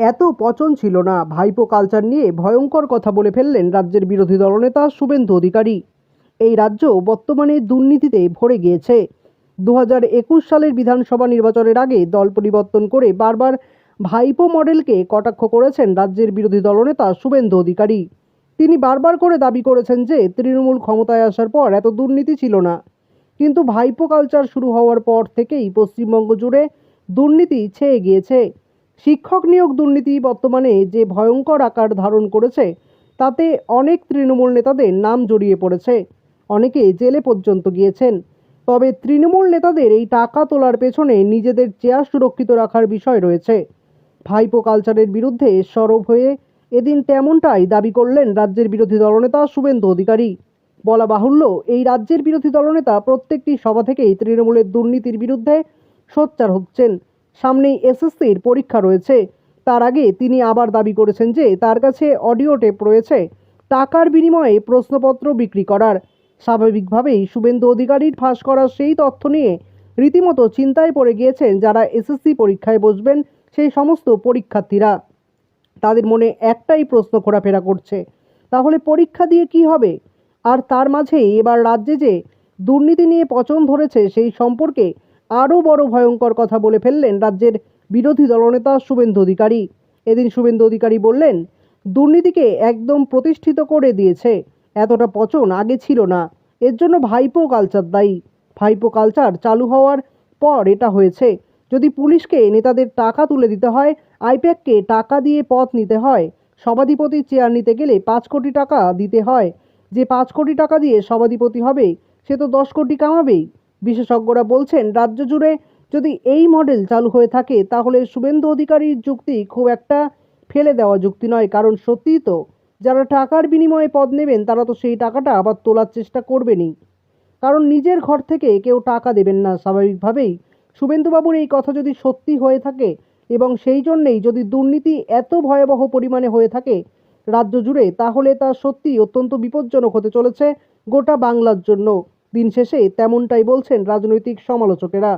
এত পচন ছিল না। ভাইপো কালচার নিয়ে ভয়ঙ্কর কথা বলে ফেললেন রাজ্যের বিরোধী দলনেতা শুভেন্দু অধিকারী। এই রাজ্য বর্তমানে দুর্নীতিতে ভরে গিয়েছে। 2021 সালের বিধানসভা নির্বাচনের আগে দল পরিবর্তন করে বারবার ভাইপো মডেলকে কটাক্ষ করেছেন রাজ্যের বিরোধী দলনেতা শুভেন্দু অধিকারী। তিনি বারবার করে দাবি করেছেন যে তৃণমূল ক্ষমতায় আসার পর এত দুর্নীতি ছিল না, কিন্তু ভাইপো কালচার শুরু হওয়ার পর থেকেই পশ্চিমবঙ্গ জুড়ে দুর্নীতি ছেয়ে গিয়েছে। শিক্ষক নিয়োগ দুর্নীতি বর্তমানে যে ভয়ঙ্কর আকার ধারণ করেছে, তাতে অনেক তৃণমূল নেতাদের নাম জড়িয়ে পড়েছে, অনেকে জেলে পর্যন্ত গিয়েছেন। তবে তৃণমূল নেতাদের এই টাকা তোলার পেছনে নিজেদের চেয়ার সুরক্ষিত রাখার বিষয় রয়েছে। ভাইপো কালচারের বিরুদ্ধে সরব হয়ে এদিন তেমনটাই দাবি করলেন রাজ্যের বিরোধী দলনেতা শুভেন্দু অধিকারী। বলা বাহুল্য, এই রাজ্যের বিরোধী দলনেতা প্রত্যেকটি সভা থেকেই তৃণমূলের দুর্নীতির বিরুদ্ধে সোচ্চার হচ্ছেন। সামনেই এসএসসির পরীক্ষা রয়েছে, তার আগে তিনি আবার দাবি করেছেন যে তার কাছে অডিও টেপ রয়েছে টাকার বিনিময়ে প্রশ্নপত্র বিক্রি করার। স্বাভাবিকভাবেই শুভেন্দু অধিকারীর ফাঁস করা সেই তথ্য নিয়ে রীতিমতো চিন্তায় পড়ে গিয়েছেন যারা এসএসসি পরীক্ষায় বসবেন সেই সমস্ত পরীক্ষার্থীরা। তাদের মনে একটাই প্রশ্ন ঘোরাফেরা করছে, তাহলে পরীক্ষা দিয়ে কি হবে? আর তার মাঝেই এবার রাজ্যে যে দুর্নীতি নিয়ে পচন ধরেছে সেই সম্পর্কে আরও বড় ভয়ঙ্কর কথা বলে ফেললেন রাজ্যের বিরোধী দলনেতা শুভেন্দু অধিকারী। এদিন শুভেন্দু অধিকারী বললেন, দুর্নীতিকে একদম প্রতিষ্ঠিত করে দিয়েছে, এতটা পচন আগে ছিল না, এর জন্য ভাইপো কালচার দায়ী। ভাইপো কালচার চালু হওয়ার পর এটা হয়েছে। যদি পুলিশকে নেতাদের টাকা তুলে দিতে হয়, আইপ্যাককে টাকা দিয়ে পথ নিতে হয়, সভাধিপতির চেয়ার নিতে গেলে 5 কোটি টাকা দিতে হয়, যে 5 কোটি টাকা দিয়ে সভাধিপতি হবে সে তো 10 কোটি কামাবেই। বিশেষজ্ঞরা বলছেন রাজ্য জুড়ে যদি এই মডেল চালু হয়ে থাকে তাহলে শুভেন্দু অধিকারীর যুক্তি খুব একটা ফেলে দেওয়া যুক্তি নয়, কারণ সত্যিই তো যারা টাকার বিনিময়ে পদ নেবেন তারা তো সেই টাকাটা আবার তোলার চেষ্টা করবেনই, কারণ নিজের ঘর থেকে কেউ টাকা দেবেন না স্বাভাবিকভাবেই। শুভেন্দুবাবুর এই কথা যদি সত্যি হয়ে থাকে এবং সেই জন্যেই যদি দুর্নীতি এত ভয়াবহ পরিমাণে হয়ে থাকে রাজ্য জুড়ে, তাহলে তা সত্যিই অত্যন্ত বিপজ্জনক হতে চলেছে গোটা বাংলার জন্য। দিন শেষে তেমনটাই বলছেন রাজনৈতিক সমালোচকেরা।